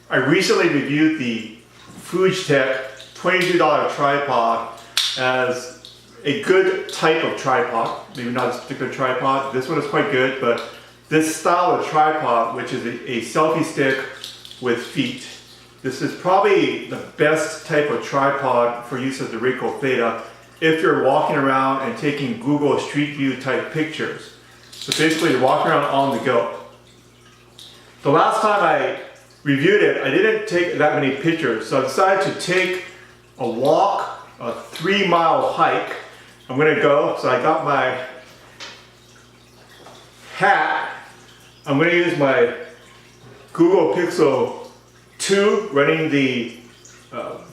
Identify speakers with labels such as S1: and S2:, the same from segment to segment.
S1: I recently reviewed the Fugetek $22 tripod as a good type of tripod. Maybe not this particular tripod. This one is quite good, but this style of tripod, which is a selfie stick with feet, this is probably the best type of tripod for use of the RICOH THETA if you're walking around and taking Google Street View type pictures. So basically you're walking around on the go. The last time I reviewed it, I didn't take that many pictures, so I decided to take a walk, a 3-mile hike. I'm gonna go, so I got my hat. I'm gonna use my Google Pixel 2 running the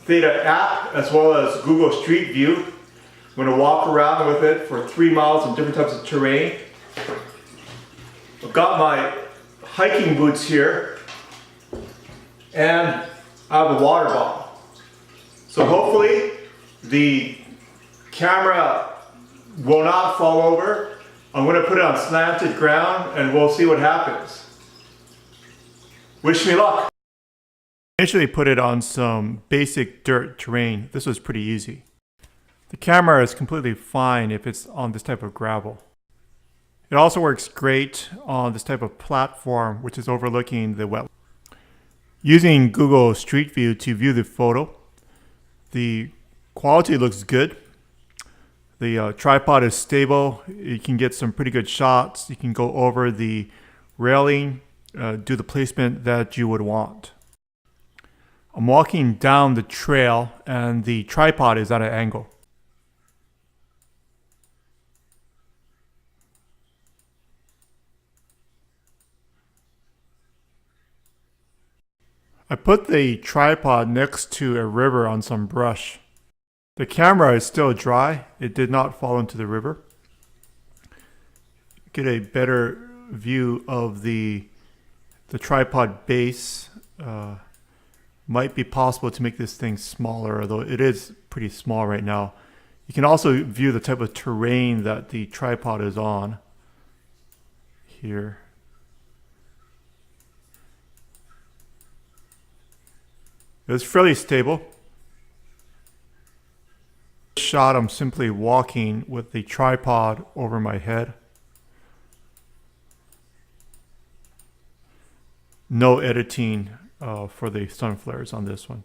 S1: Theta app as well as Google Street View. I'm gonna walk around with it for 3 miles in different types of terrain. I've got my hiking boots here, and I have a water bottle. So hopefully the camera will not fall over. I'm going to put it on slanted ground and we'll see what happens. Wish me luck. I initially put it on some basic dirt terrain. This was pretty easy. The camera is completely fine if it's on this type of gravel. It also works great on this type of platform which is overlooking the wetland. Using Google Street View to view the photo, the quality looks good. The tripod is stable. You can get some pretty good shots. You can go over the railing, do the placement that you would want. I'm walking down the trail and the tripod is at an angle. I put the tripod next to a river on some brush. The camera is still dry. It did not fall into the river. Get a better view of the tripod base. Might be possible to make this thing smaller, although it is pretty small right now. You can also view the type of terrain that the tripod is on here. It's fairly stable. Shot, I'm simply walking with the tripod over my head. No editing for the sun flares on this one.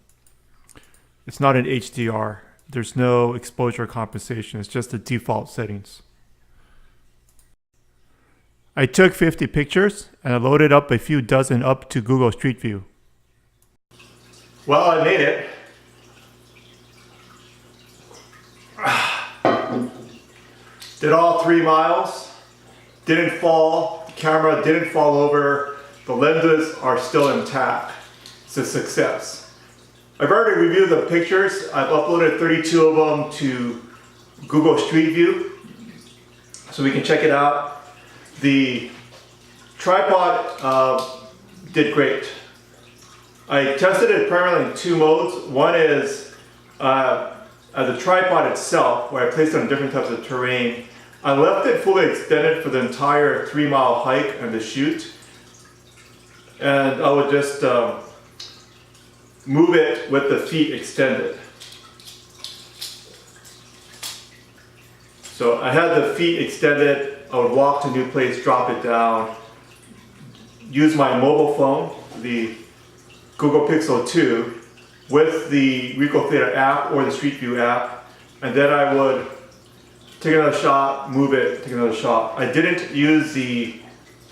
S1: It's not an HDR. There's no exposure compensation. It's just the default settings. I took 50 pictures and I loaded up a few dozen up to Google Street View. Well, I made it. Did all 3 miles. Didn't fall. The camera didn't fall over. The lenses are still intact. It's a success. I've already reviewed the pictures. I've uploaded 32 of them to Google Street View so we can check it out. The tripod did great. I tested it primarily in 2 modes. One is the tripod itself, where I placed it on different types of terrain. I left it fully extended for the entire 3-mile hike and the shoot. And I would just move it with the feet extended. So I had the feet extended. I would walk to a new place, drop it down, use my mobile phone, the Google Pixel 2, with the RICOH THETA app or the Street View app, and then I would take another shot, move it, take another shot. I didn't use the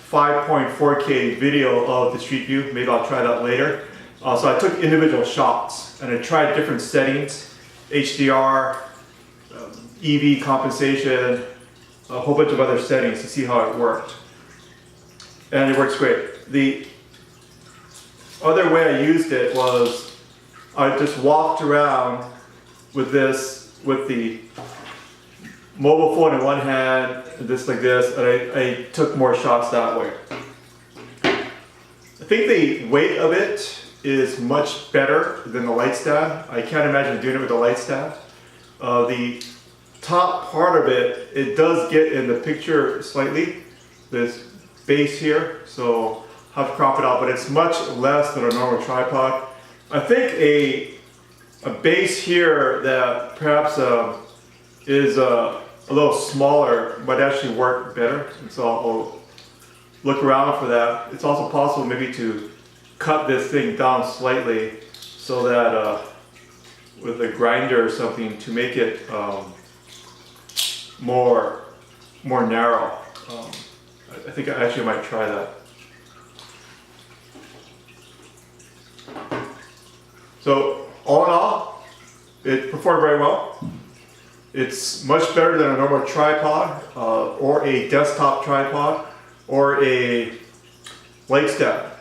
S1: 5.4K video of the Street View. Maybe I'll try that later. So I took individual shots and I tried different settings, HDR, EV compensation, a whole bunch of other settings to see how it worked. And it works great. The other way I used it was I just walked around with this, with the mobile phone in one hand, and this like this, and I took more shots that way. I think the weight of it is much better than the light stand. I can't imagine doing it with the light stand. The top part of it, it does get in the picture slightly, this base here, so have to crop it out, but it's much less than a normal tripod. I think a base here that perhaps is a little smaller might actually work better, and so I'll look around for that. It's also possible maybe to cut this thing down slightly so that with a grinder or something to make it more narrow. I think I actually might try that. So all in all, it performed very well. It's much better than a normal tripod or a desktop tripod or a light stand.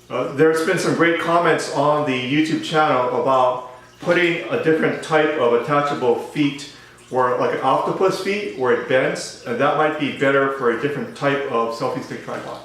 S1: There's been some great comments on the YouTube channel about putting a different type of attachable feet, or like an octopus feet where it bends, and that might be better for a different type of selfie stick tripod.